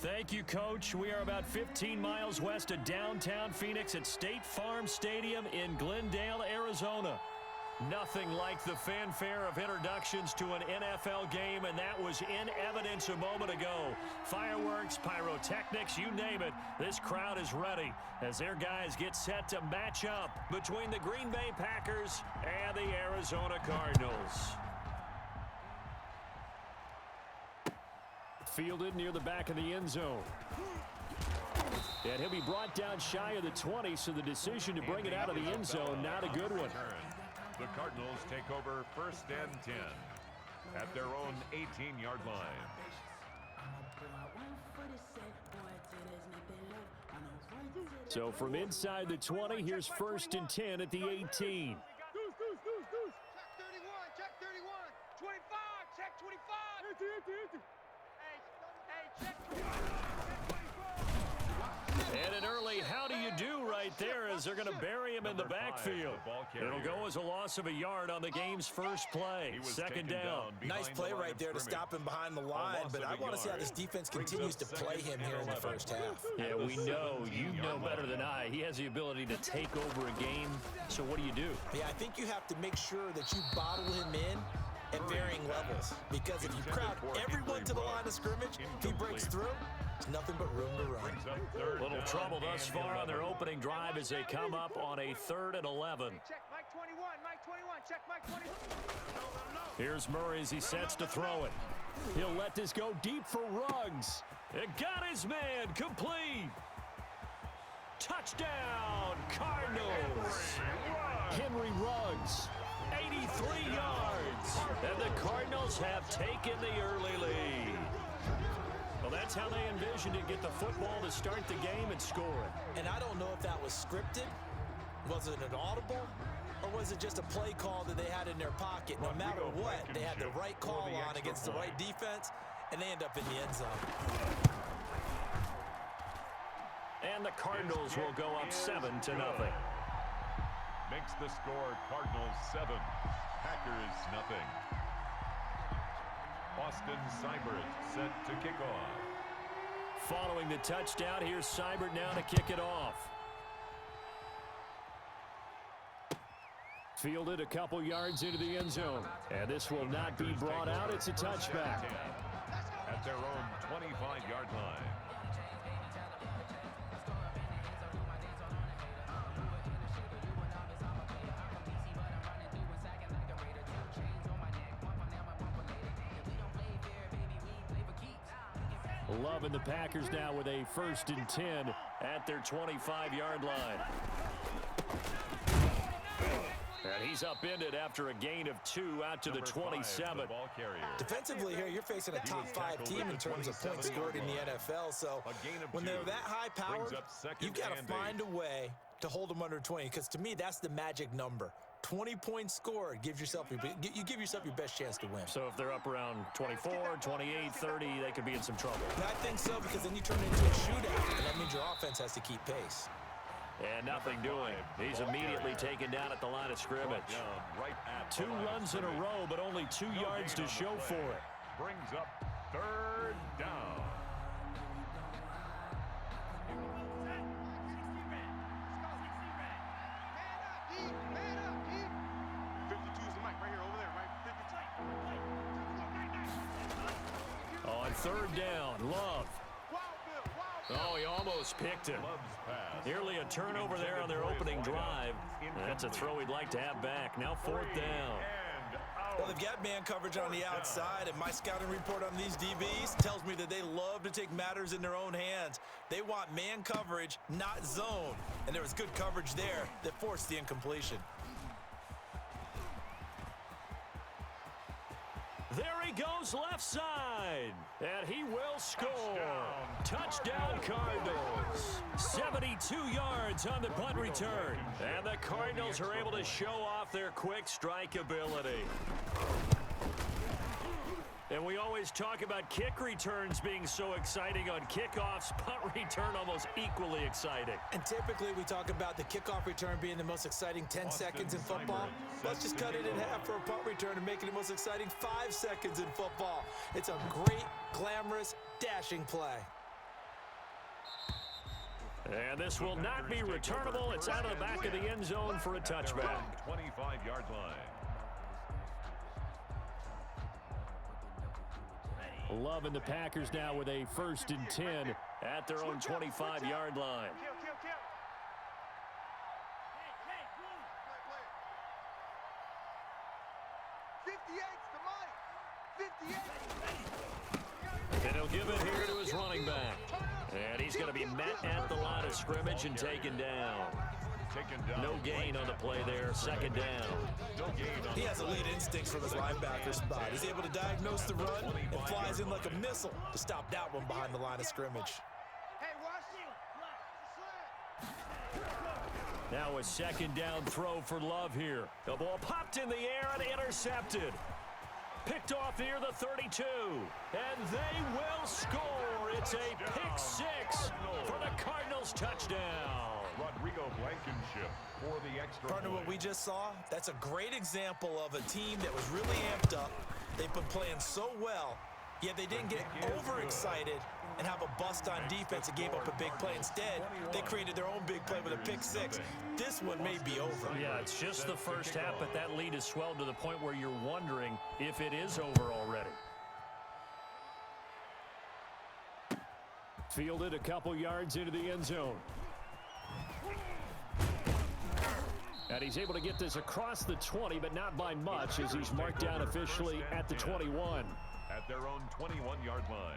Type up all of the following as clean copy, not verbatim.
Thank you, Coach. We are about 15 miles west of downtown Phoenix at State Farm Stadium in Glendale, Arizona. Nothing like the fanfare of introductions to an NFL game, and that was in evidence a moment ago. Fireworks, pyrotechnics, you name it. This crowd is ready as their guys get set to match up between the Green Bay Packers and the Arizona Cardinals. Fielded near the back of the end zone. And he'll be brought down shy of the 20, so the decision to bring it out of the end zone, not a good one. The Cardinals take over 1st and 10 at their own 18-yard line. So from inside the 20, here's 1st and 10 at the 18. Check 31, check 31, 25, check 25. Hey, check 25. And an early how do you do right there as they're going to bury him in the backfield. It'll go as a loss of a yard on the game's first play. 2nd down. Nice play right there to stop him behind the line, but I want to see how this defense continues to play him here in the first half. Yeah, we know. You know better than I. He has the ability to take over a game. So what do you do? Yeah, I think you have to make sure that you bottle him in at varying levels, because if you crowd everyone to the line of scrimmage, if he breaks through, there's nothing but room to run. Little trouble thus far on their opening drive as they come up on a 3rd and 11. Check Mike 21, Mike 21, check Mike 21. Here's Murray as he sets to throw it. He'll let this go deep for Ruggs. It got his man complete. Touchdown, Cardinals. Henry Ruggs, 83 yards. And the Cardinals have taken the early lead. Well, that's how they envisioned it, get the football to start the game and score it. And I don't know if that was scripted, was it an audible, or was it just a play call that they had in their pocket? No matter what, they had the right call on against the right defense, and they end up in the end zone. And the Cardinals will go up 7-0. Makes the score Cardinals 7, Packers nothing. Austin Seibert set to kick off. Following the touchdown, here's Seibert now to kick it off. Fielded a couple yards into the end zone. And this will not be brought out. It's a touchback. At their own 25-yard line. 11 the Packers now with a 1st and 10 at their 25-yard line. And he's upended after a gain of 2 out to the 27. Defensively here, you're facing a top 5 team in terms of points scored in the NFL. So when they're that high-powered, you've got to find a way to hold them under 20, because to me, that's the magic number. 20 points scored, you give yourself your best chance to win. So if they're up around 24, 28, 30, they could be in some trouble. And I think so, because then you turn it into a shootout, and that means your offense has to keep pace. And nothing doing. He's immediately taken down at the line of scrimmage. 2 runs in a row, but only 2 yards to show for it. Brings up 3rd down. On 3rd down, Love. Oh, he almost picked him. Nearly a turnover there on their opening drive. That's a throw he'd like to have back. Now 4th down. Well, they've got man coverage on the outside, and my scouting report on these DBs tells me that they love to take matters in their own hands. They want man coverage, not zone. And there was good coverage there that forced the incompletion. There he goes left side, and he will score. Touchdown Cardinals. 72 yards on the punt return, and the Cardinals are able to show off their quick strike ability. And we always talk about kick returns being so exciting on kickoffs. Punt return almost equally exciting. And typically we talk about the kickoff return being the most exciting 10 seconds in football. Let's just cut it in half for a punt return and make it the most exciting 5 seconds in football. It's a great, glamorous, dashing play. And this will not be returnable. It's out of the back of the end zone for a touchback. 25-yard line. Love and the Packers now with a 1st and 10 at their own 25-yard line. Kill, kill, kill. 58's to Mike. 58. And he'll give it here to his running back. And he's going to be met at the line of scrimmage and taken down. No gain on the play there, 2nd down. He has elite instincts from his linebacker spot. He's able to diagnose the run and flies in like a missile to stop that one behind the line of scrimmage. Hey, watch. Now a 2nd down throw for Love here. The ball popped in the air and intercepted. Picked off near the 32. And they will score. It's a pick 6 for the Cardinals touchdown. Rodrigo Blankenship for the extra Partner, point. what we just saw, that's a great example of a team that was really amped up. They've been playing so well, yet they didn't get overexcited and have a bust on defense and gave up a big play. Instead, they created their own big play with a pick 6. This one may be over. Yeah, it's just the first half, but that lead has swelled to the point where you're wondering if it is over already. Fielded a couple yards into the end zone. And he's able to get this across the 20, but not by much, as he's marked down officially at the 21. At their own 21-yard line.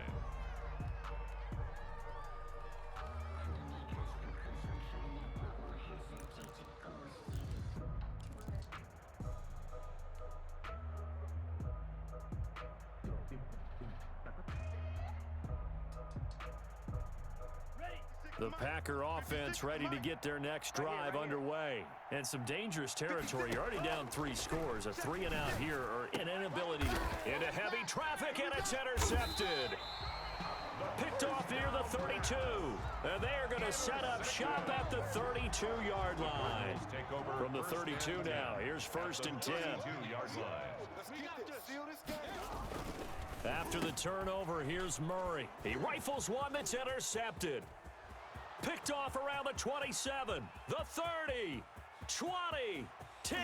The Packer offense ready to get their next drive underway. And some dangerous territory. You're already down 3 scores. A 3-and-out here, or an inability into heavy traffic, and it's intercepted. Picked off near the 32. And they're going to set up shop at the 32-yard line. From the 32 now, here's 1st and 10. After the turnover, here's Murray. He rifles one that's intercepted. Picked off around the 27, the 30, 20, 10,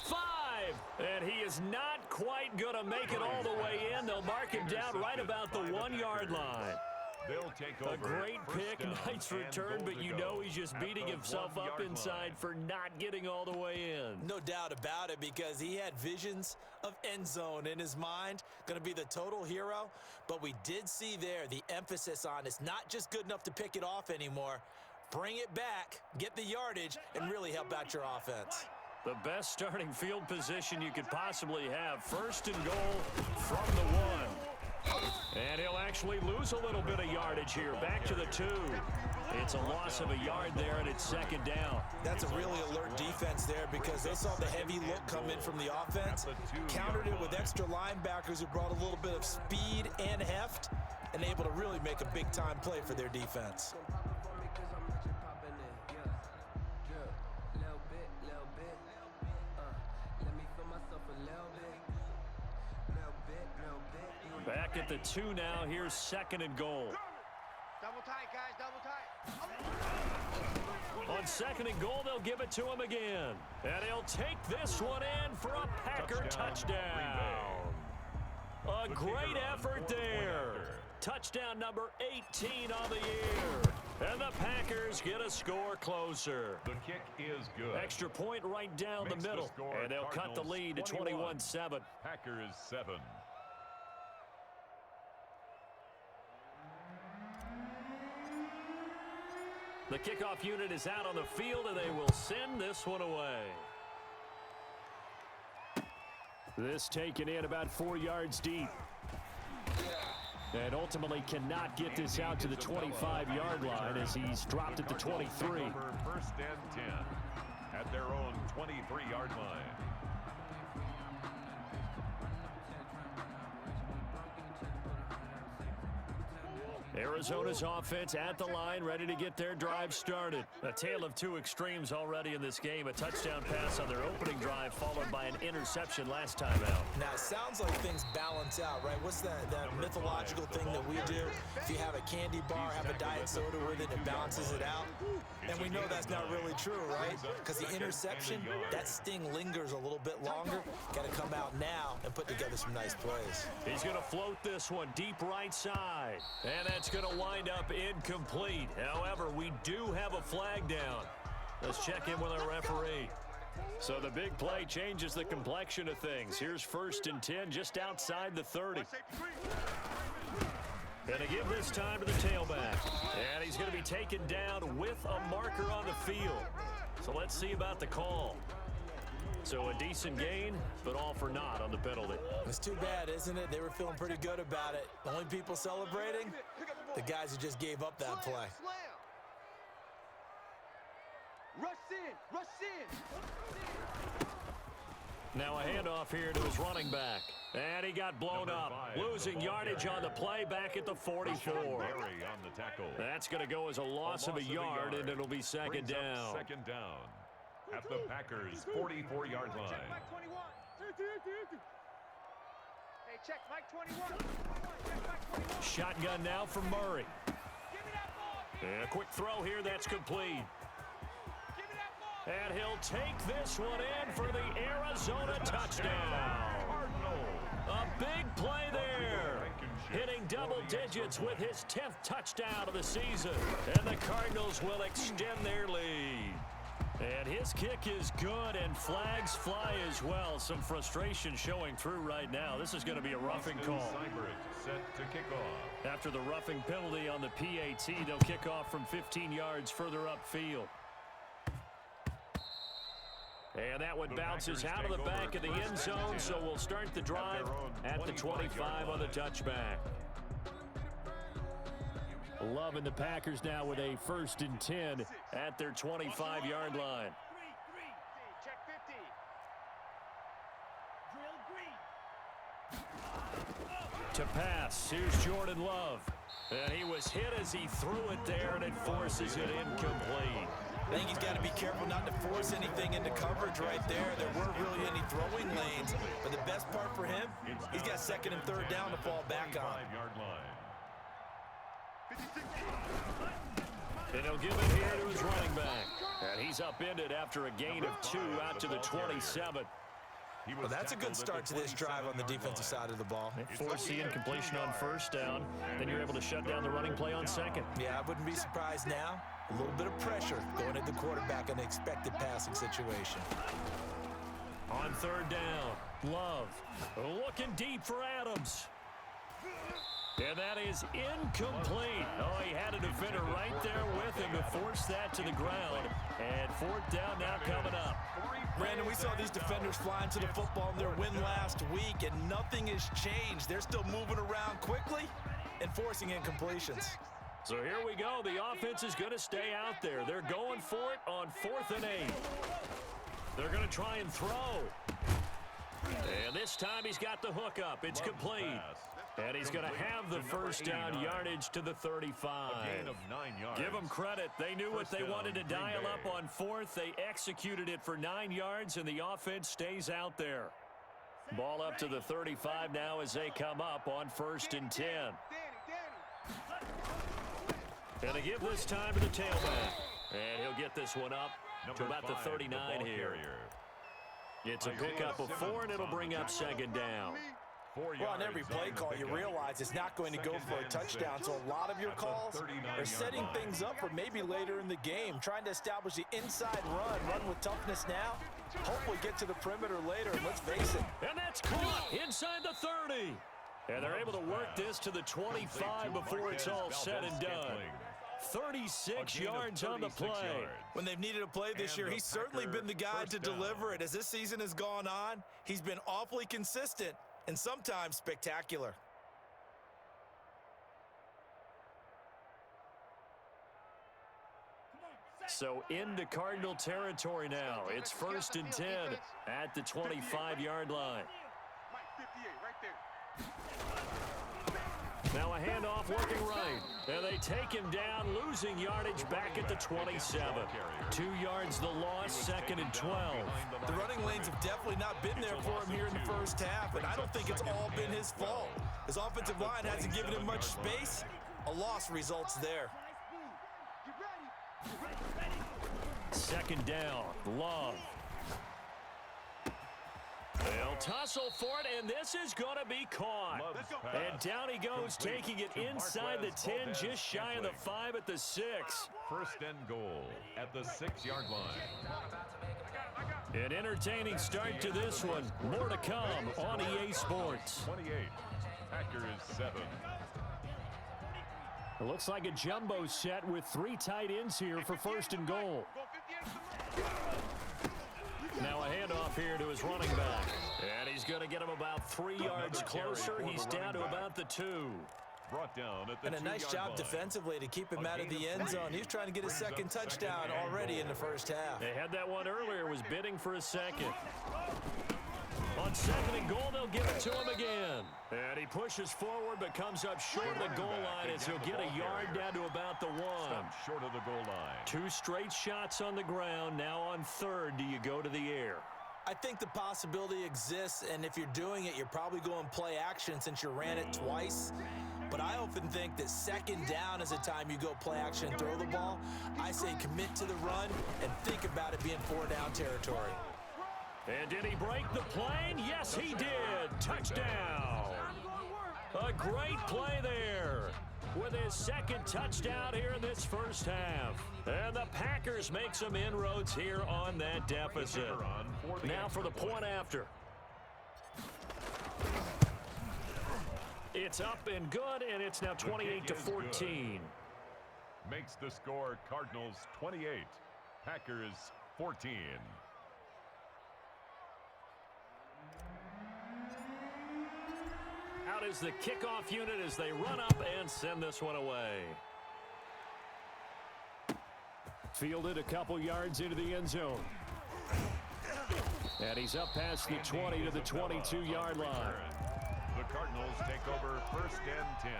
5. And he is not quite going to make it all the way in. They'll mark him down right about the 1-yard line. They'll take over. A great pick, nice return, but you know he's just beating himself up inside for not getting all the way in. No doubt about it, because he had visions of end zone in his mind. Going to be the total hero. But we did see there the emphasis on it's not just good enough to pick it off anymore. Bring it back, get the yardage, and really help out your offense. The best starting field position you could possibly have. 1st and goal from the 1. And he'll actually lose a little bit of yardage here. Back to the 2. It's a loss of a yard there, and it's 2nd down. That's a really alert defense there, because they saw the heavy look come in from the offense, countered it with extra linebackers who brought a little bit of speed and heft, and able to really make a big-time play for their defense. Back at the 2 now. Here's 2nd and goal. Double tight, guys, double tight. On 2nd and goal, they'll give it to him again. And he'll take this one in for a Packer touchdown. A great effort there. Touchdown number 18 on the year. And the Packers get a score closer. The kick is good. Extra point right down the middle. And they'll cut the lead to 21-7. Packers 7. The kickoff unit is out on the field, and they will send this one away. This taken in about 4 yards deep. And ultimately cannot get this out to the 25-yard line as he's dropped at the 23. 1st and 10 at their own 23-yard line. Arizona's offense at the line, ready to get their drive started. A tale of two extremes already in this game. A touchdown pass on their opening drive, followed by an interception last time out. Now, it sounds like things balance out, right? What's that mythological thing that we do? If you have a candy bar, have a diet soda with it, it balances it out. And we know that's not really true, right? Because the interception, that sting lingers a little bit longer. Got to come out now and put together some nice plays. He's going to float this one deep right side. And that's going to wind up incomplete. However, we do have a flag down. Let's check in with our referee. So the big play changes the complexion of things. Here's 1st and 10 just outside the 30. Going to give this time to the tailback. And he's going to be taken down with a marker on the field. So let's see about the call. So a decent gain, but all for naught on the penalty. It's too bad, isn't it? They were feeling pretty good about it. The only people celebrating, the guys who just gave up that play. Rush in, rush in. Now a handoff here to his running back. And he got blown up. Losing yardage on the play back at the 44. That's going to go as a loss of a yard, and it'll be second down. Second down at the Packers' 44-yard line. Hey, check Mike 21. Shotgun now from Murray. And a quick throw here that's complete. And he'll take this one in for the Arizona touchdown. A big play there. Hitting double digits with his 10th touchdown of the season. And the Cardinals will extend their lead. And his kick is good, and flags fly as well. Some frustration showing through right now. This is going to be a roughing call. Set to kick off. After the roughing penalty on the PAT, they'll kick off from 15 yards further upfield. And that one bounces out of the back of the end zone, so we'll start the drive at the 25 on the touchback. Loving the Packers now with a 1st and 10 at their 25-yard line. Check 50. To pass, here's Jordan Love. And he was hit as he threw it there, and it forces it incomplete. I think he's got to be careful not to force anything into coverage right there. There weren't really any throwing lanes. But the best part for him, he's got 2nd and 3rd down to fall back on. And he'll give it here to his running back. And he's upended after a gain of 2 out to the 27. Well, that's a good start to this drive on the defensive side of the ball. Force the incompletion on 1st down. Then you're able to shut down the running play on 2nd. Yeah, I wouldn't be surprised now. A little bit of pressure going at the quarterback in an expected passing situation. On 3rd down, Love looking deep for Adams. And that is incomplete. Oh, he had a defender right there with him to force that to the ground. And 4th down now coming up. Brandon, we saw these defenders flying to the football in their win last week, and nothing has changed. They're still moving around quickly and forcing incompletions. So here we go. The offense is going to stay out there. They're going for it on 4th and 8. They're going to try and throw. And this time he's got the hook up. It's complete. And he's going to have the 1st down yardage to the 35. A gain of 9 yards. Give them credit. They knew what they wanted to dial up on 4th. They executed it for 9 yards, and the offense stays out there. Ball up to the 35 now as they come up on 1st and 10. And they give this time to the tailback. And he'll get this one up to about the 39 here. It's a pickup of 4, and it'll bring up 2nd down. Well, on every play call, you realize it's not going to go for a touchdown. So a lot of your calls are setting things up for maybe later in the game, trying to establish the inside run with toughness now. Hopefully get to the perimeter later, and let's face it. And that's caught inside the 30. And they're able to work this to the 25 before it's all said and done. 36 yards on the play. When they've needed a play this year, he's certainly been the guy to deliver it. As this season has gone on, he's been awfully consistent and sometimes spectacular. So into Cardinal territory now. It's 1st and 10 at the 25-yard line. Now a handoff working right. And they they take him down, losing yardage back at the 27. 2 yards the loss, 2nd and 12. The running lanes have definitely not been there for him here in the first half, and I don't think it's all been his fault. His offensive line hasn't given him much space. A loss results there. 2nd down, Love. They'll tussle for it, and this is going to be caught. And down he goes, taking it inside the 10, just shy of the 5 at the 6. 1st and goal at the 6-yard line. An entertaining start to this one. More to come on EA Sports. 28. Packers 7. It looks like a jumbo set with 3 tight ends here for 1st and goal. Now a handoff here to his running back. And he's going to get him about 3 yards closer. He's down to about the 2. Brought down at the 2-yard line. And a nice job defensively to keep him out of the end zone. He was trying to get his 2nd touchdown already in the first half. They had that one earlier, was bidding for a 2nd. On 2nd and goal, they'll give it to him again. And he pushes forward but comes up short of the goal line as he'll get a yard down to about the 1. Short of the goal line. 2 straight shots on the ground. Now on 3rd, do you go to the air? I think the possibility exists, and if you're doing it, you're probably going play action since you ran it twice. But I often think that 2nd down is a time you go play action and throw the ball. I say commit to the run and think about it being 4-down territory. And did he break the plane? Yes, he did. Touchdown. A great play there with his 2nd touchdown here in this first half. And the Packers make some inroads here on that deficit. Now for the point after. It's up and good, and it's now 28-14. Makes the score Cardinals 28, Packers 14. Out is the kickoff unit as they run up and send this one away. Fielded a couple yards into the end zone. And he's up past the 20 to the 22-yard line. The Cardinals take over 1st and 10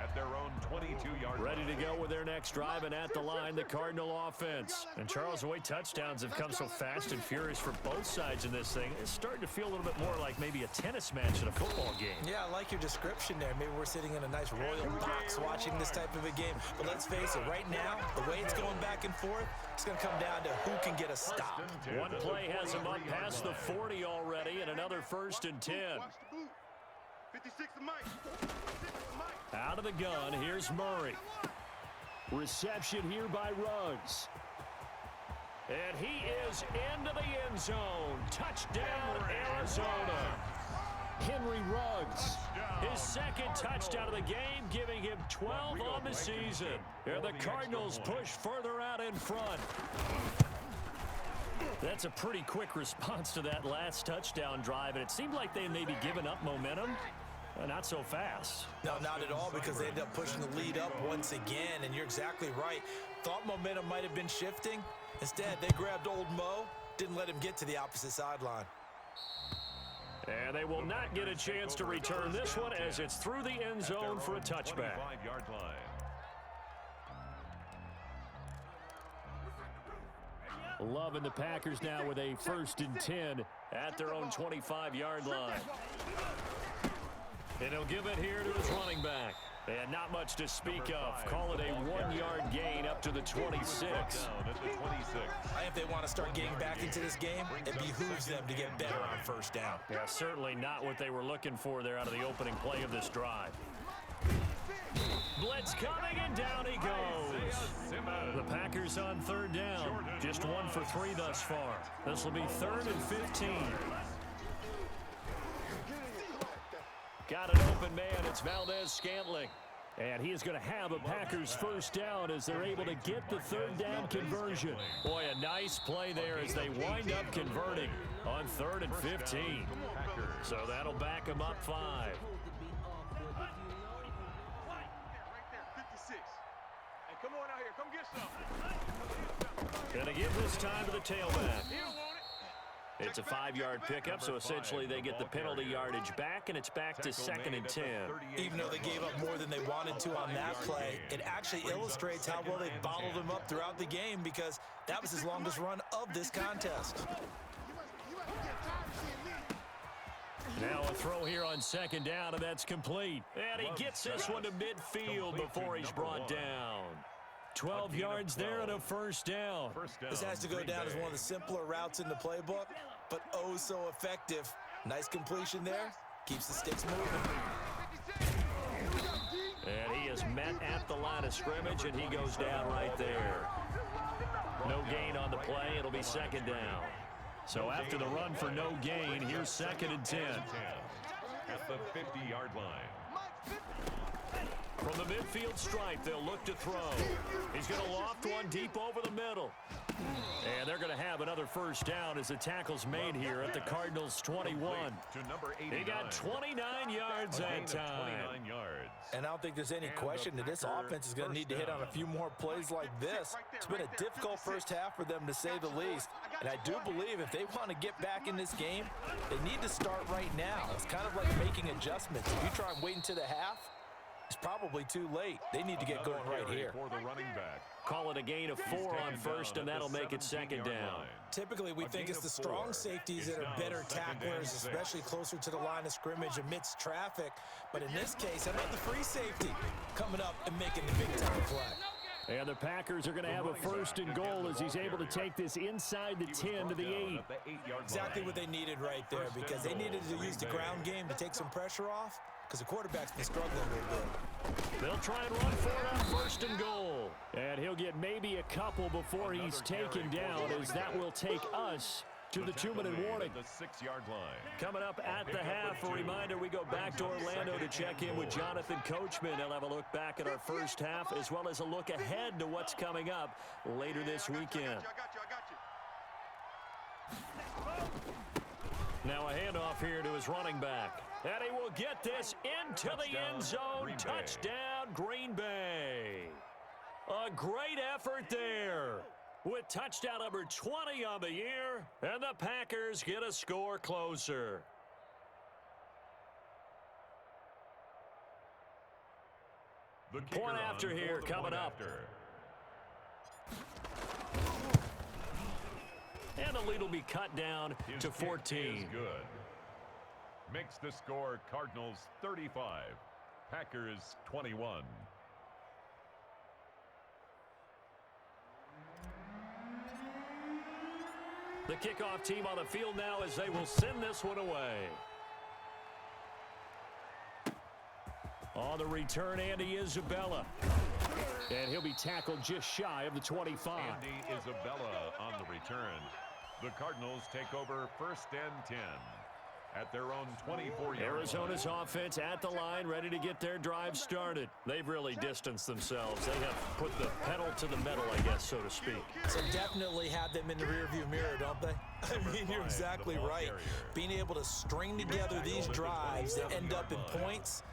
at their own 22-yard line. Ready to go with their next drive, and at the line, the Cardinal offense. And Charles, the way touchdowns have come so fast and furious for both sides in this thing, it's starting to feel a little bit more like maybe a tennis match at a football game. Yeah, I like your description there. Maybe we're sitting in a nice royal box watching this type of a game. But let's face it, right now, the way it's going back and forth, it's going to come down to who can get a stop. One play has him up past the 40 already, and another 1st and 10. 56 to Mike. Out of the gun, here's Murray. Reception here by Ruggs. And he is into the end zone. Touchdown, Arizona. Henry Ruggs, his 2nd touchdown of the game, giving him 12 on the season. And the Cardinals push further out in front. That's a pretty quick response to that last touchdown drive, and it seemed like they may be giving up momentum. Not so fast. No, not at all, because they ended up pushing the lead up once again, and you're exactly right. Thought momentum might have been shifting. Instead, they grabbed old Mo, didn't let him get to the opposite sideline. And they will not get a chance to return this one as it's through the end zone for a touchback. 25-yard line. Love and the Packers now with a 1st and 10 at their own 25-yard line. And he'll give it here to his running back. And not much to speak of. Call it a 1-yard gain up to the 26. I think if they want to start getting back into this game, it behooves them to get better on 1st down. Yeah, certainly not what they were looking for there out of the opening play of this drive. Blitz coming, and down he goes. The Packers on 3rd down. Just 1 for 3 thus far. This will be 3rd and 15. Got an open man. It's Valdez-Scantling. And he is going to have a Packers 1st down as they're able to get the 3rd down conversion. Boy, a nice play there as they wind up converting on 3rd and 15. So that'll back them up 5. Right there, 56. Hey, come on out here. Come get some. Going to give this time to the tailback. He don't want It's a 5-yard pickup, so essentially they get the penalty yardage back, and it's back to 2nd and 10. Even though they gave up more than they wanted to on that play, it actually illustrates how well they bottled them up throughout the game, because that was his longest run of this contest. Now a throw here on 2nd down, and that's complete. And he gets this one to midfield before he's brought down. 12 yards there and a 1st down. This has to go down as one of the simpler routes in the playbook, but oh so effective. Nice completion there. Keeps the sticks moving. And he is met at the line of scrimmage, and he goes down right there. No gain on the play. It'll be 2nd down. So after the run for no gain, here's 2nd and 10. At the 50-yard line. From the midfield stripe, they'll look to throw. He's going to loft one deep over the middle. And they're going to have another 1st down as the tackle's made here at the Cardinals' 21. He got 29 yards that time. And I don't think there's any question that this offense is going to need to hit on a few more plays like this. It's been a difficult first half for them, to say the least. And I do believe if they want to get back in this game, they need to start right now. It's kind of like making adjustments. If you try and wait until the half, it's probably too late. They need to get going right here. For the running back. Call it a gain of 4 on 1st, and that'll make it 2nd down. Typically, we think it's the strong safeties that are better tacklers, especially closer to the line of scrimmage amidst traffic. But in this case, how about the free safety coming up and making the big-time play? And the Packers are going to have a 1st and goal as he's able to take this inside the 10 to the 8. Exactly what they needed right there, because they needed to use the ground game to take some pressure off, because the quarterback's been struggling a little bit. They'll try and run for it on 1st and goal. And he'll get maybe a couple before he's taken down, as that will take us to the 2-minute warning. The 6-yard line. Coming up at the half, a reminder, we go back to Orlando to check in with Jonathan Coachman. He'll have a look back at our first half, as well as a look ahead to what's coming up later this weekend. Now a handoff here to his running back. And he will get this into the end zone. Touchdown, Green Bay. A great effort there, with touchdown number 20 on the year, and the Packers get a score closer. Point after here coming up. And the lead will be cut down to 14. Good. Makes the score Cardinals 35, Packers 21. The kickoff team on the field now as they will send this one away. On the return, Andy Isabella. And he'll be tackled just shy of the 25. Andy Isabella on the return. The Cardinals take over 1st and 10 at their own 24-yard line. Arizona's offense at the line, ready to get their drive started. They've really distanced themselves. They have put the pedal to the metal, I guess, so to speak. So definitely have them in the rearview mirror, don't they? I mean, you're exactly right. Being able to string together these drives that end up in points,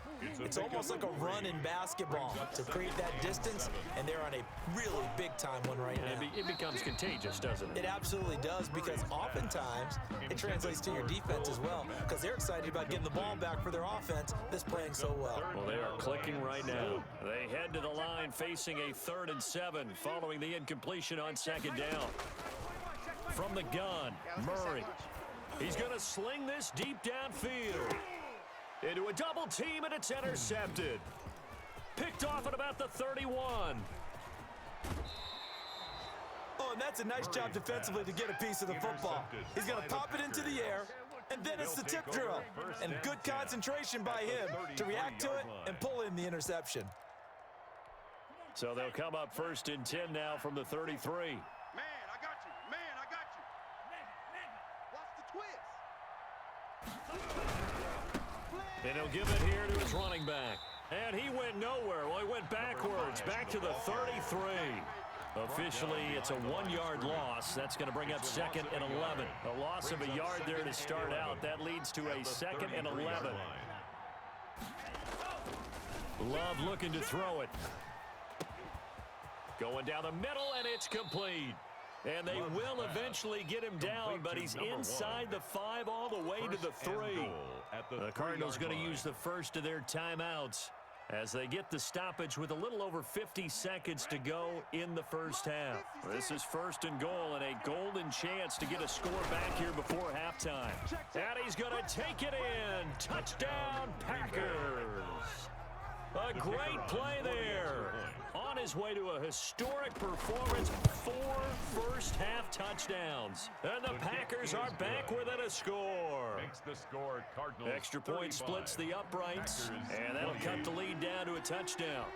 it's almost like a run in basketball to create that distance, and they're on a really big-time one right now. It becomes contagious, doesn't it? It absolutely does, because oftentimes it translates to your defense as well, because they're excited about getting the ball back for their offense that's playing so well. Well, they are clicking right now. They head to the line facing a 3rd and 7 following the incompletion on 2nd down. From the gun, Murray. He's going to sling this deep downfield. Into a double team, and it's intercepted. Picked off at about the 31. Oh, and that's a nice job defensively to get a piece of the football. He's going to pop it into the air, and then it's the tip drill. And good concentration by him to react to it and pull in the interception. So they'll come up 1st and 10 now from the 33. Man, I got you. Man, I got you. Watch the twist. And he'll give it here to his running back. And he went nowhere. Well, he went backwards, back to the 33. Officially, it's a 1-yard loss. That's going to bring up 2nd and 11. A loss of a yard there to start out. That leads to a 2nd and 11. Love looking to throw it. Going down the middle, and it's complete. And they will eventually get him down, but he's inside the 5 all the way to the 3. The Cardinals going to use the first of their timeouts as they get the stoppage with a little over 50 seconds to go in the first half. This is 1st and goal and a golden chance to get a score back here before halftime. And he's going to take it in. Touchdown, Packers. A great play there. On his way to a historic performance, 4 first-half touchdowns. And the Packers are back within a score. Makes the score Cardinals Extra point 35. splits the uprights, and that'll cut the lead down to a touchdown.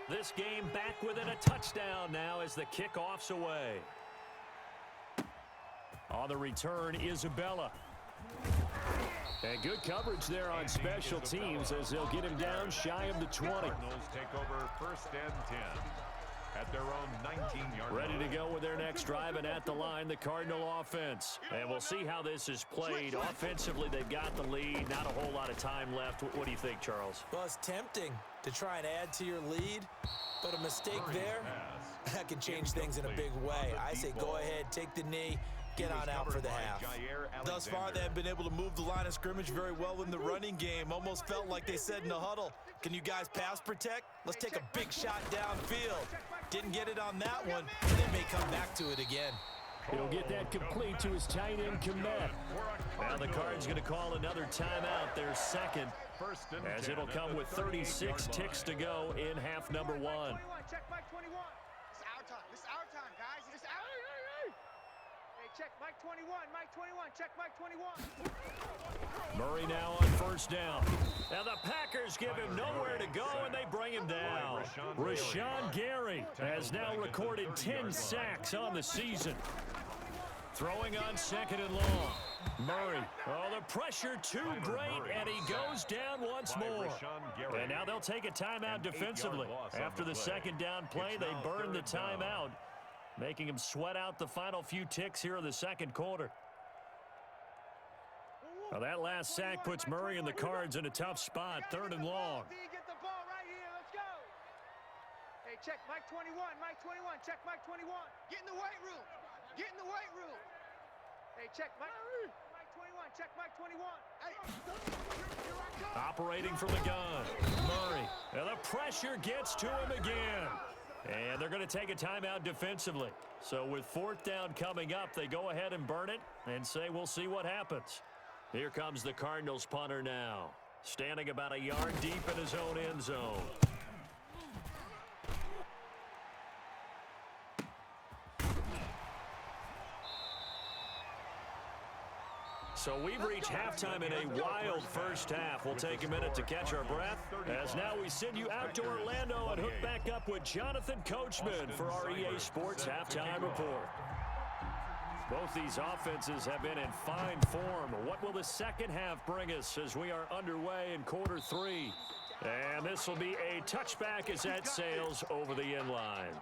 This game back within a touchdown now as the kickoff's away. On the return, Isabella. And good coverage there on special teams as they'll get him down shy of the 20. Cardinals take over 1st and 10 at their own 19-yard line. Ready to go with their next drive, and at the line, the Cardinal offense. And we'll see how this is played. Offensively, they've got the lead. Not a whole lot of time left. What do you think, Charles? Well, it's tempting to try and add to your lead, but a mistake there, that can change things in a big way. I say go ahead, take the knee, get on out for the half. Thus far, they have been able to move the line of scrimmage very well in the running game. Almost felt like they said in the huddle, can you guys pass protect? Let's take a big shot downfield. Didn't get it on that one, and they may come back to it again. He'll get that complete to his tight end, Komet. Now the Card's going to call another timeout, their second, as it'll come with 36 ticks to go in half number 1. Check Mike 21. It's our time. It's our time, guys. It's our time. Hey, check Mike 21. Mike 21. Check Mike 21. Murray now on 1st down. Now the Packers give him nowhere to go, and they bring him down. Rashawn Gary has now recorded 10 sacks on the season. Throwing on 2nd and long. Murray. Oh, the pressure too great, and he goes down once more. And now they'll take a timeout defensively. After the 2nd down play, they burn the timeout, making him sweat out the final few ticks here in the 2nd quarter. Now that last sack puts Murray and the Cards in a tough spot. 3rd and long. Get the ball right here. Let's go. Hey, check Mike 21. Mike 21. Check Mike 21. Get in the weight room. Get in the weight room. Hey, check Mike 21. Check Mike 21. Hey. Operating from the gun. Murray. And the pressure gets to him again. And they're going to take a timeout defensively. So with 4th down coming up, they go ahead and burn it and say we'll see what happens. Here comes the Cardinals punter now, standing about a yard deep in his own end zone. So we've reached halftime in a wild first half. We'll take a minute to catch our breath as now we send you out to Orlando and hook back up with Jonathan Coachman for our EA Sports Halftime Report. Both these offenses have been in fine form. What will the second half bring us as we are underway in quarter 3? And this will be a touchback as that sails over the end line.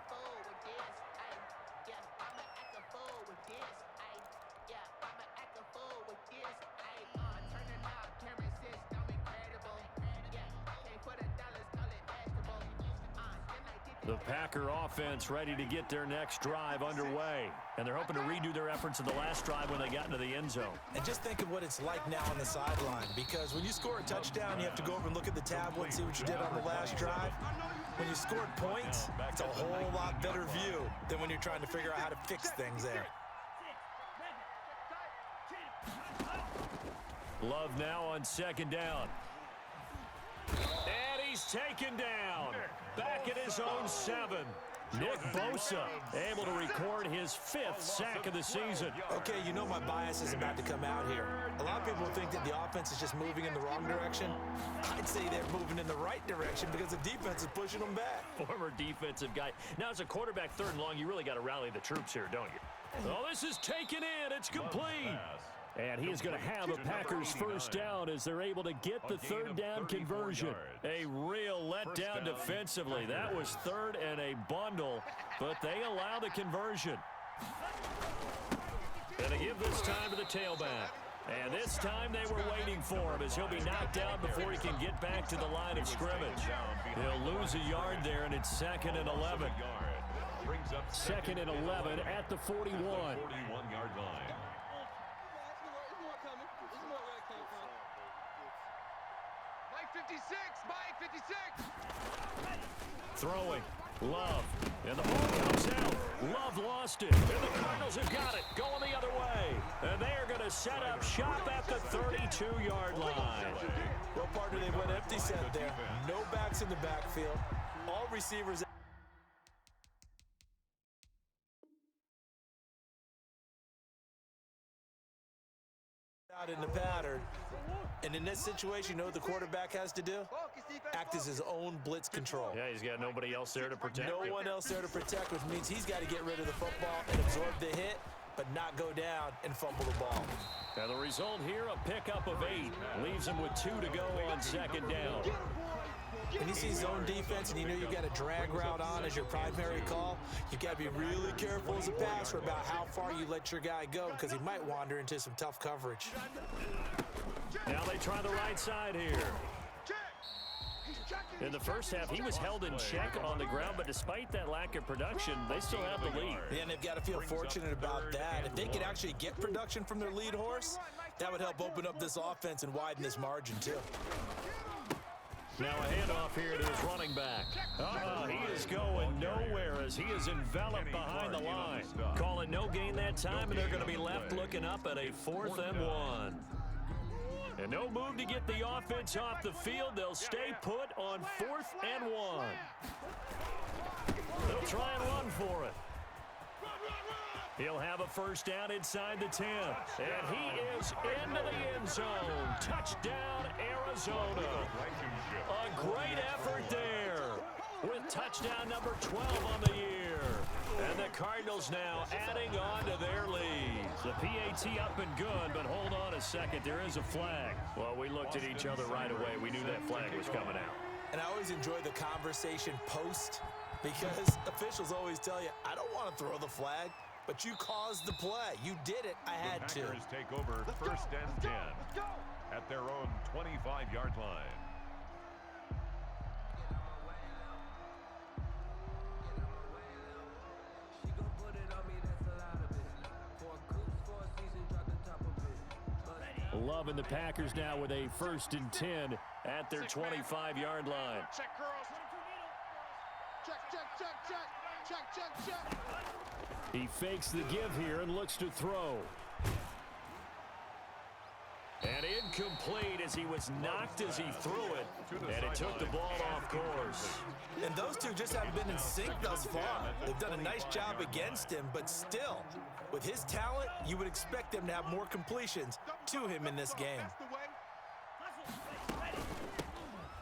The Packer offense ready to get their next drive underway. And they're hoping to redo their efforts of the last drive when they got into the end zone. And just think of what it's like now on the sideline, because when you score a touchdown, you have to go over and look at the tablet and see what you did on the last drive. When you scored points, it's a whole lot better view than when you're trying to figure out how to fix things there. Love now on 2nd down. And he's taken down. Back at his own 7. Nick Bosa able to record his 5th sack of the season. Okay, you know my bias is about to come out here. A lot of people think that the offense is just moving in the wrong direction. I'd say they're moving in the right direction because the defense is pushing them back. Former defensive guy. Now, as a quarterback 3rd and long, you really got to rally the troops here, don't you? Oh, this is taken in. It's complete. And he is going to have a Packers 1st down as they're able to get the 3rd down conversion. A real letdown defensively. That was 3rd and a bundle, but they allow the conversion. And they give this time to the tailback. And this time they were waiting for him as he'll be knocked down before he can get back to the line of scrimmage. He'll lose a yard there, and it's 2nd and 11. brings up Second and 11 at the 41. 41-yard line. Mike 56, Mike 56. Throwing. Love. And the ball comes out. Love lost it. And the Cardinals have got it. Going the other way. And they are going to set up shop at the 32-yard line. Well, partner, they went empty set there. No backs in the backfield. All receivers out in the pattern. And in this situation, you know what the quarterback has to do? Act as his own blitz control. Yeah, he's got nobody else there to protect No him. one else there to protect, which means he's got to get rid of the football and absorb the hit, but not go down and fumble the ball. Now the result here, a pickup of 8. Leaves him with 2 to go on second down. When you see zone defense and you know you've got a drag route on as your primary call, you've got to be really careful as a passer about how far you let your guy go because he might wander into some tough coverage. Now they try the right side here. In the first half, he was held in check on the ground, but despite that lack of production, they still have the lead. Yeah, and they've got to feel fortunate about that. If they could actually get production from their lead horse, that would help open up this offense and widen this margin, too. Now a handoff here to his running back. He is going nowhere as he is enveloped behind the line. Call it no gain that time, and they're going to be left looking up at a 4th and 1. And no move to get the offense off the field. They'll stay put on 4th and 1. They'll try and run for it. He'll have a first down inside the 10. And he is into the end zone. Touchdown, Arizona. A great effort there with touchdown number 12 on the year. And the Cardinals now adding on to their lead. The PAT up and good, but hold on a second. There is a flag. Well, we looked at each other right away. We knew that flag was coming out. And I always enjoy the conversation post because officials always tell you, I don't want to throw the flag, but you caused the play. You did it. I had to. The Packers take over first and 10 at their own 25-yard line. Love and the Packers now with a first and 10 at their 25-yard line. Check, girls. Check. He fakes the give here and looks to throw. And incomplete as he was knocked as he threw it. And it took the ball off course. And those two just haven't been in sync thus far. They've done a nice job against him, but still, with his talent, you would expect them to have more completions to him in this game.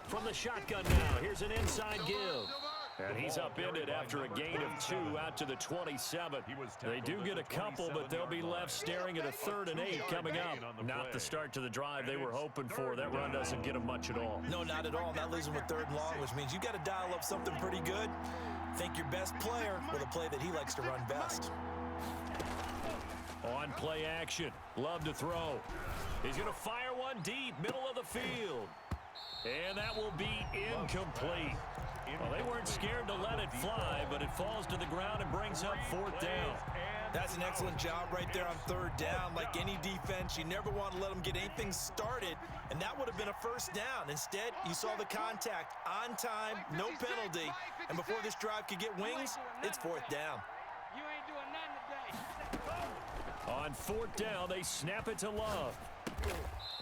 From the shotgun now, here's an inside give. And he's upended after a gain of 2 out to the 27. They do get a couple, but they'll be left staring at a 3rd and 8 coming up. Not the start to the drive they were hoping for. That run doesn't get them much at all. No, not at all. That leaves them with 3rd and long, which means you got to dial up something pretty good. Think your best player with a play that he likes to run best. On play action. Love to throw. He's going to fire one deep, middle of the field. And that will be incomplete. Well, they weren't scared to let it fly, but it falls to the ground and brings up 4th down. That's an excellent job right there on 3rd down. Like any defense, you never want to let them get anything started, and that would have been a first down. Instead, you saw the contact on time, no penalty, and before this drive could get wings, it's 4th down. You ain't doing nothing today. On 4th down, they snap it to Love.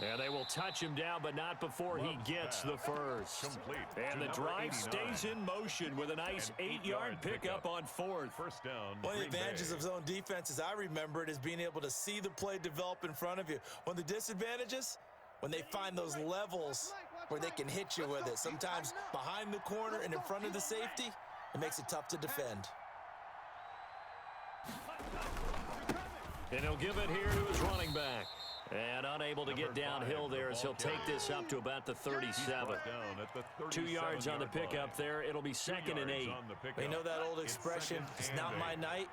And they will touch him down, but not before he gets the first. And the drive stays in motion with a nice 8-yard pickup on 4th. First down. One of the advantages of zone defense, as I remember it, is being able to see the play develop in front of you. One of the disadvantages, when they find those levels where they can hit you with it. Sometimes behind the corner and in front of the safety, it makes it tough to defend. And he'll give it here to his running back. And unable to get downhill there as he'll take this up to about the 37. 2 yards on the pickup there. It'll be 2nd and 8. You know that old expression, it's not my night?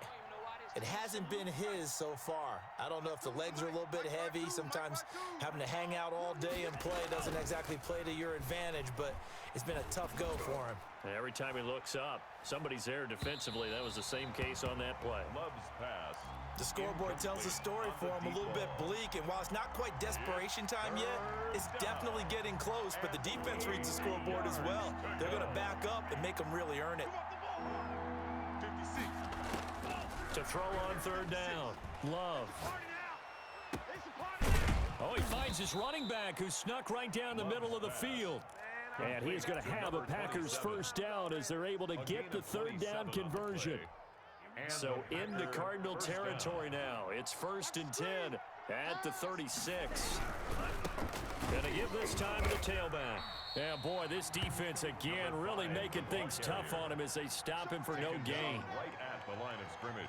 It hasn't been his so far. I don't know if the legs are a little bit heavy. Sometimes having to hang out all day and play doesn't exactly play to your advantage, but it's been a tough go for him. Every time he looks up, somebody's there defensively. That was the same case on that play. Love's pass. The scoreboard tells a story for him, a little bit bleak, and while it's not quite desperation time yet, it's definitely getting close, but the defense reads the scoreboard as well. They're going to back up and make them really earn it. To throw on third down, Love. Oh, he finds his running back who snuck right down the middle of the field. And he is going to have a Packers first down as they're able to get the third down conversion. So into Cardinal territory now. It's 1st and 10 at the 36. Going to give this time to the tailback. Yeah, boy, this defense again really making things tough on him as they stop him for no gain. Right at the line of scrimmage.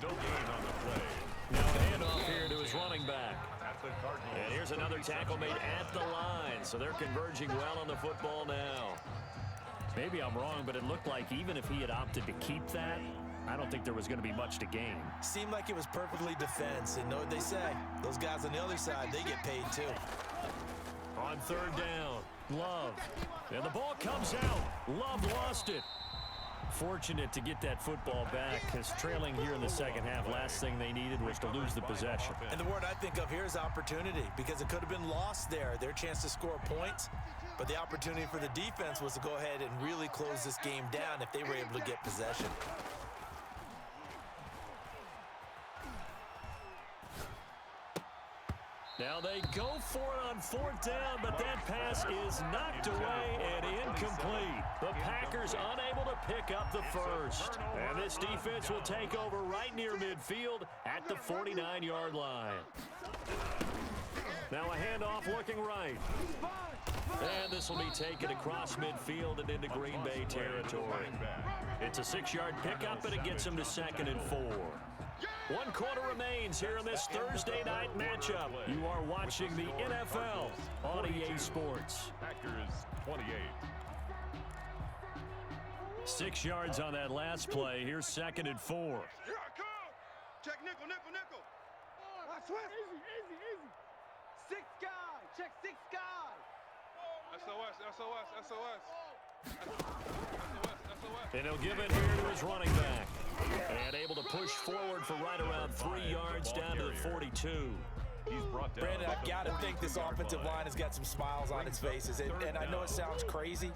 No gain on the play. Now a handoff here to his running back. And here's another tackle made at the line. So they're converging well on the football now. Maybe I'm wrong, but it looked like even if he had opted to keep that, I don't think there was going to be much to gain. Seemed like it was perfectly defense, and know what they say. Those guys on the other side, they get paid too. On third down, Love. And the ball comes out. Love lost it. Fortunate to get that football back, because trailing here in the second half, last thing they needed was to lose the possession. And the word I think of here is opportunity, because it could have been lost there, their chance to score points. But the opportunity for the defense was to go ahead and really close this game down if they were able to get possession. Now they go for it on fourth down, but that pass is knocked away and incomplete. The Packers unable to pick up the first. And this defense will take over right near midfield at the 49-yard line. Now a handoff looking right. And this will be taken across midfield and into Green Bay territory. It's a 6-yard pickup, and it gets them to 2nd and 4. 1 quarter remains here in this Thursday night matchup. You are watching the NFL on EA Sports. Packers 28. 6 yards on that last play. Here's 2nd and 4. Here I come. Check nickel, nickel, nickel. Watch West. Easy. 6 guy. Check 6 guy. SOS. And he'll give it here to his running back. And able to push forward for right around 3 yards down to the 42. He's brought down. Brandon, I've got to think this offensive line has got some smiles on its faces. And I know it sounds crazy,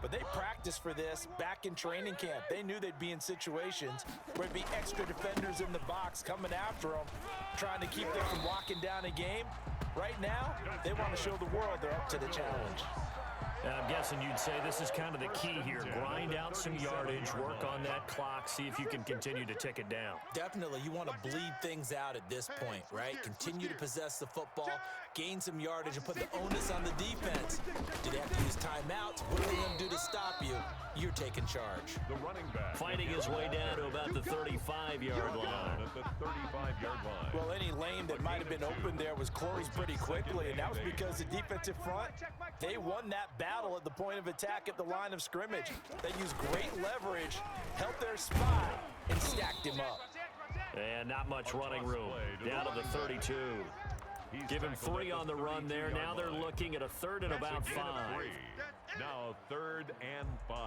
but they practiced for this back in training camp. They knew they'd be in situations where it'd be extra defenders in the box coming after them, trying to keep them from locking down a game. Right now, they want to show the world they're up to the challenge. I'm guessing you'd say this is kind of the key here. Grind out some yardage, work on that clock, see if you can continue to tick it down. Definitely. You want to bleed things out at this point, right? Continue to possess the football, gain some yardage, and put the onus on the defense. Do they have to use timeouts? What are they going to do to stop you? You're taking charge. The running back fighting his way down to about the 35-yard line. At the 35-yard line. Well, any lane that might have been open there was closed pretty quickly, and that was because the defensive front, they won that battle at the point of attack at the line of scrimmage. They used great leverage, held their spot, and stacked him up. And not much running room. Down to the 32. Give him 3 on the run there. Now they're looking at a 3rd and about 5. Now 3rd and 5.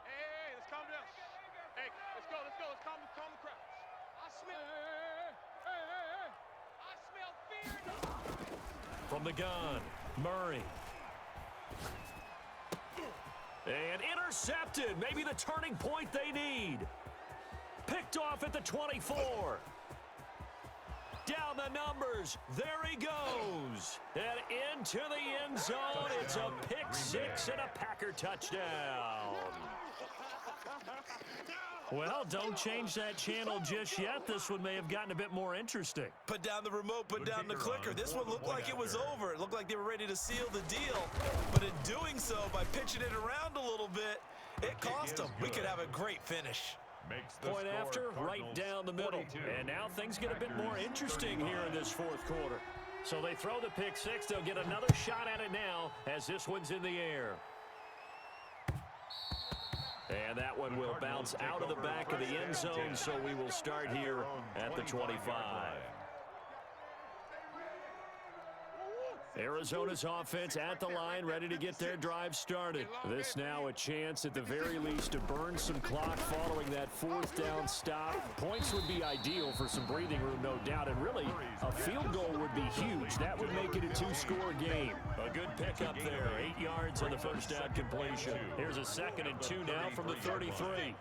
Hey, let's calm down. Hey, let's go. Let's calm the crowd. I smell. Hey. I smell fear. From the gun, Murray. And intercepted. Maybe the turning point they need. Picked off at the 24. Down the numbers. There he goes. And into the end zone. It's a pick 6 and a Packer touchdown. Well, don't change that channel just yet. This one may have gotten a bit more interesting. Put down the remote, put down the clicker. This one looked like it was over. It looked like they were ready to seal the deal. But in doing so, by pitching it around a little bit, it cost them. We could have a great finish. Point after, right down the middle. And now things get a bit more interesting here in this 4th quarter. So they throw the pick six. They'll get another shot at it now as this one's in the air. And that one will bounce out of the back of the end zone, so we will start here at the 25. Arizona's offense at the line, ready to get their drive started. This now a chance at the very least to burn some clock following that fourth down stop. Points would be ideal for some breathing room, no doubt, and really a field goal would be huge. That would make it a two-score game. A good pickup there, 8 yards on the first down completion. Here's a 2nd and 2 now from the 33. Man,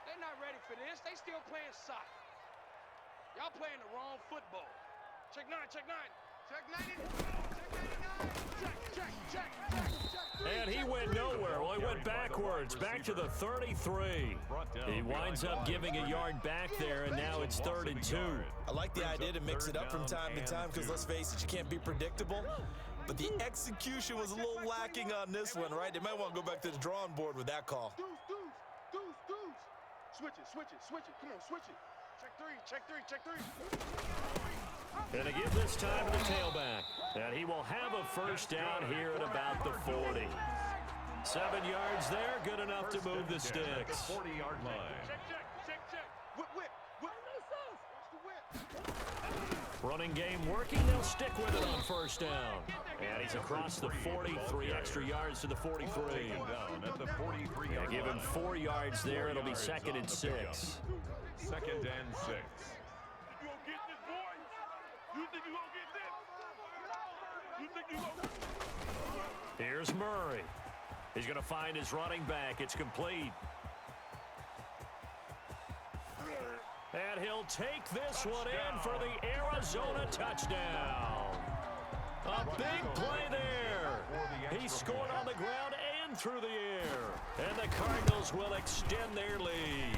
they're not ready for this. They still playing soccer. Y'all playing the wrong football. Check 9, check 9. Check 99. Check. And he went nowhere. Well, he went backwards, back to the 33. He winds up giving a yard back there, and now it's 3rd and 2. I like the idea to mix it up from time to time because, let's face it, you can't be predictable. But the execution was a little lacking on this one, right? They might want to go back to the drawing board with that call. Deuce. Switch it. Come on, switch it. Check three. And to give this time to the tailback. And he will have a first down here at about the 40. 7 yards there, good enough to move the sticks. 40-yard line. Check. Whip. Watch the whip. Running game working, they'll stick with it on first down. And he's across the 43 extra yards to the 43. Down at the 43-yard Give him 4 yards there, it'll be 2nd and 6. 2nd and 6. You gonna get this, boy? You think you gonna get this? You think you gonna... Here's Murray. He's going to find his running back. It's complete. And he'll take this one in for the Arizona touchdown. A big play there. He scored on the ground and through the air. And the Cardinals will extend their lead.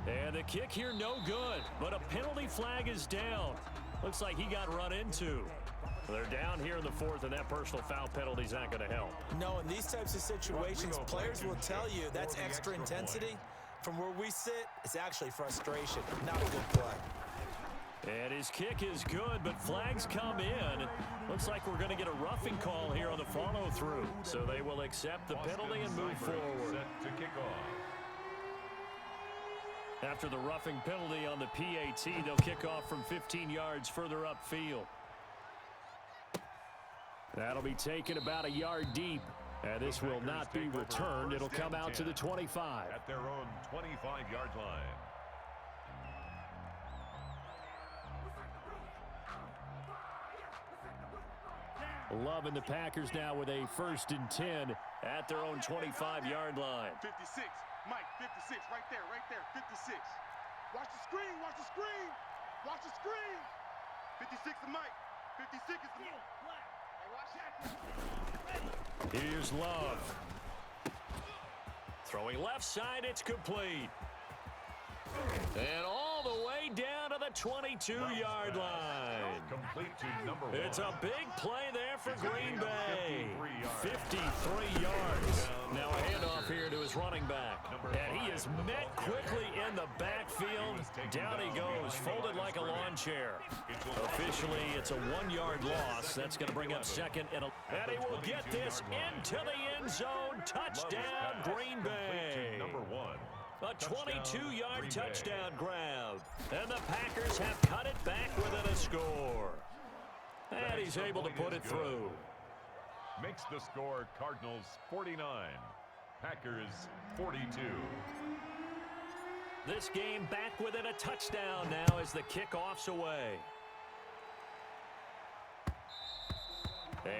And the kick here no good, but a penalty flag is down. Looks like he got run into. They're down here in the 4th, and that personal foul penalty is not going to help. No, in these types of situations, players will tell you that's extra intensity. From where we sit, it's actually frustration, not a good play. And his kick is good, but flags come in. Looks like we're going to get a roughing call here on the follow-through. So they will accept the penalty and move forward. Set to kick off. After the roughing penalty on the PAT, they'll kick off from 15 yards further upfield. That'll be taken about a yard deep. And this will not be returned. It'll come out to the 25. At their own 25-yard line. Loving the Packers now with a 1st and 10 at their own 25-yard line. 56, Mike, 56, right there, 56. Watch the screen. 56 to Mike. 56 is the move. Here's Love. Throwing left side, it's complete. And all the way down to the 22-yard line. Complete to number 1. It's a big play there for Green Bay. 53 yards. Now a handoff here to his running back. And he is met quickly in the backfield. Down he goes, folded like a lawn chair. Officially, it's a 1-yard loss. That's going to bring up 2nd and he will get this into the end zone. Touchdown, Green Bay. Number 1. A 22-yard touchdown grab. And the Packers have cut it back within a score. And he's able to put it through. Makes the score Cardinals 49, Packers 42. This game back within a touchdown now as the kickoff's away.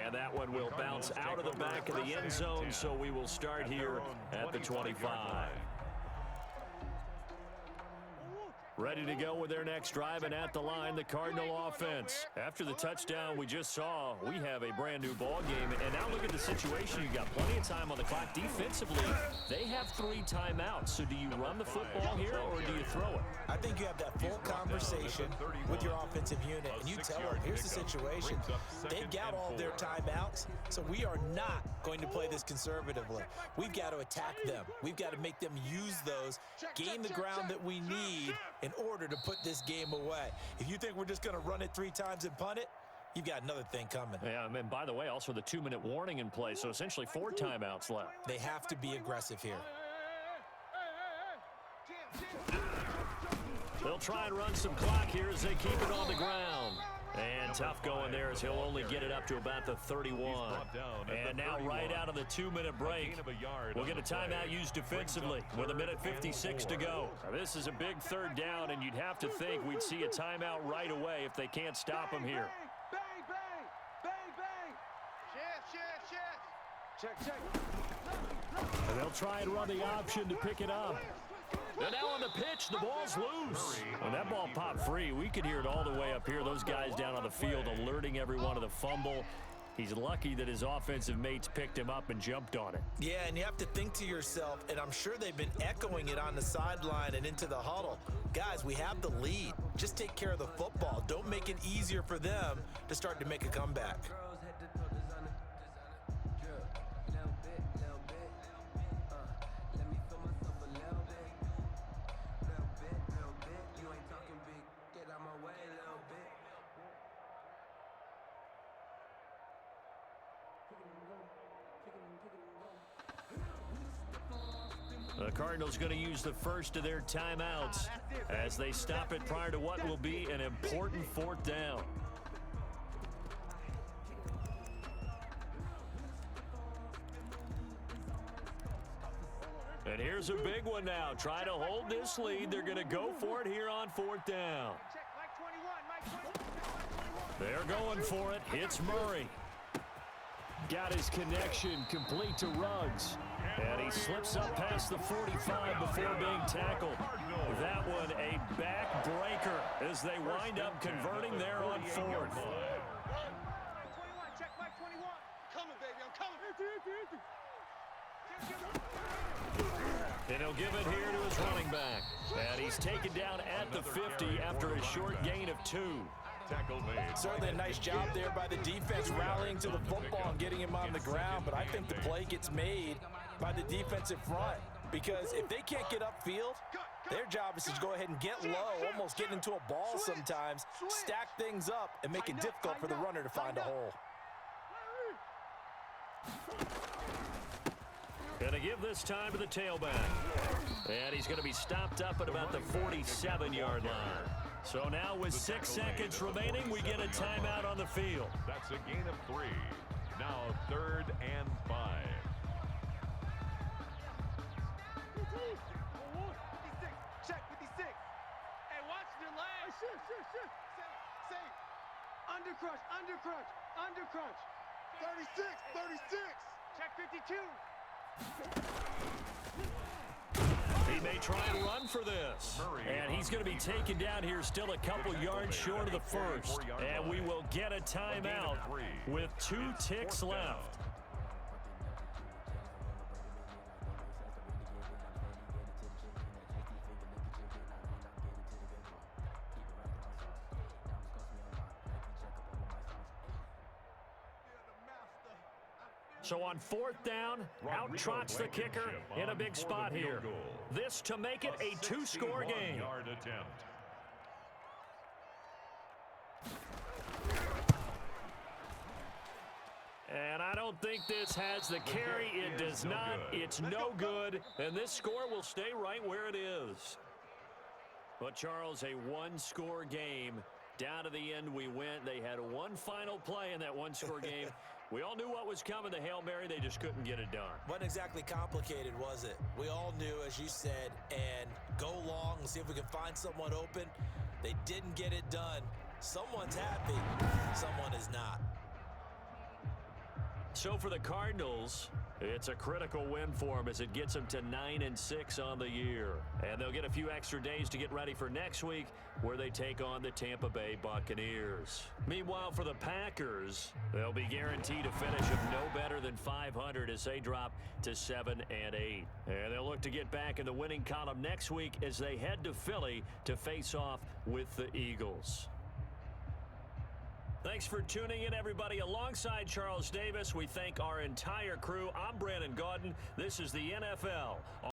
And that one will bounce out of the back of the end zone, so we will start here at the 25. Ready to go with their next drive, and at the line, the Cardinal offense. After the touchdown we just saw, we have a brand new ball game. And now look at the situation. You've got plenty of time on the clock. Defensively, they have 3 timeouts. So do you run the football here, or do you throw it? I think you have that full conversation situation with your offensive unit, and you tell them, here's the situation. They've got all their timeouts, so we are not going to play this conservatively. We've got to attack them. We've got to make them use those, gain the ground that we need in order to put this game away. If you think we're just going to run it 3 times and punt it, you've got another thing coming. Yeah, and by the way, also the 2-minute warning in play, so essentially 4 timeouts left. They have to be aggressive here. They'll try and run some clock here as they keep it on the ground. And tough going there as he'll only get it up to about the 31. And now right out of the 2-minute break, we'll get a timeout used defensively with 1:56 to go. Now, this is a big 3rd down, and you'd have to think we'd see a timeout right away if they can't stop him here. Bang, bang, bang, bang. Check, check. And they'll try and run the option to pick it up. And now on the pitch, the ball's loose. When that ball popped free, we could hear it all the way up here. Those guys down on the field alerting everyone of the fumble. He's lucky that his offensive mates picked him up and jumped on it. Yeah, and you have to think to yourself, and I'm sure they've been echoing it on the sideline and into the huddle. Guys, we have the lead. Just take care of the football. Don't make it easier for them to start to make a comeback. The Cardinals going to use the first of their timeouts as they stop it prior to what will be an important 4th down. And here's a big one now. Try to hold this lead. They're going to go for it here on 4th down. They're going for it. Hits Murray. Got his connection complete to Ruggs. And he slips up past the 45 before being tackled. That one a backbreaker as they wind up converting there on 4th. Check Mike 21. Coming, baby, I'm coming. And he'll give it here to his running back. And he's taken down at the 50 after a short gain of 2. Certainly a nice job there by the defense rallying to the football and getting him on the ground, but I think the play gets made by the defensive front because if they can't get upfield, their job is to go ahead and get low, almost get into a ball sometimes, stack things up, and make it difficult for the runner to find a hole. Gonna give this time to the tailback. And he's going to be stopped up at about the 47-yard line. So now with 6 seconds remaining, we get a timeout on the field. That's a gain of 3. Now 3rd and 5. 56. Check 56. Hey, watch the leg. Shit. Safe. Undercrunch. 36. Check 52. He may try and run for this. And he's going to be taken down here still a couple yards short of the first. And we will get a timeout with 2 ticks left. So on 4th down, out trots the kicker in a big spot here. This to make it a 2-score game. And I don't think this has the carry. It does not. It's no good. And this score will stay right where it is. But, Charles, a 1-score game. Down to the end we went. They had one final play in that 1-score game. We all knew what was coming, the Hail Mary. They just couldn't get it done. Wasn't exactly complicated, was it? We all knew, as you said, and go long and see if we can find someone open. They didn't get it done. Someone's happy. Someone is not. So for the Cardinals, It's a critical win for them as it gets them to 9-6 on the year. And they'll get a few extra days to get ready for next week where they take on the Tampa Bay Buccaneers. Meanwhile, for the Packers, they'll be guaranteed a finish of no better than 500 as they drop to 7-8. And they'll look to get back in the winning column next week as they head to Philly to face off with the Eagles. Thanks for tuning in, everybody. Alongside Charles Davis, we thank our entire crew. I'm Brandon Gaudin. This is the NFL.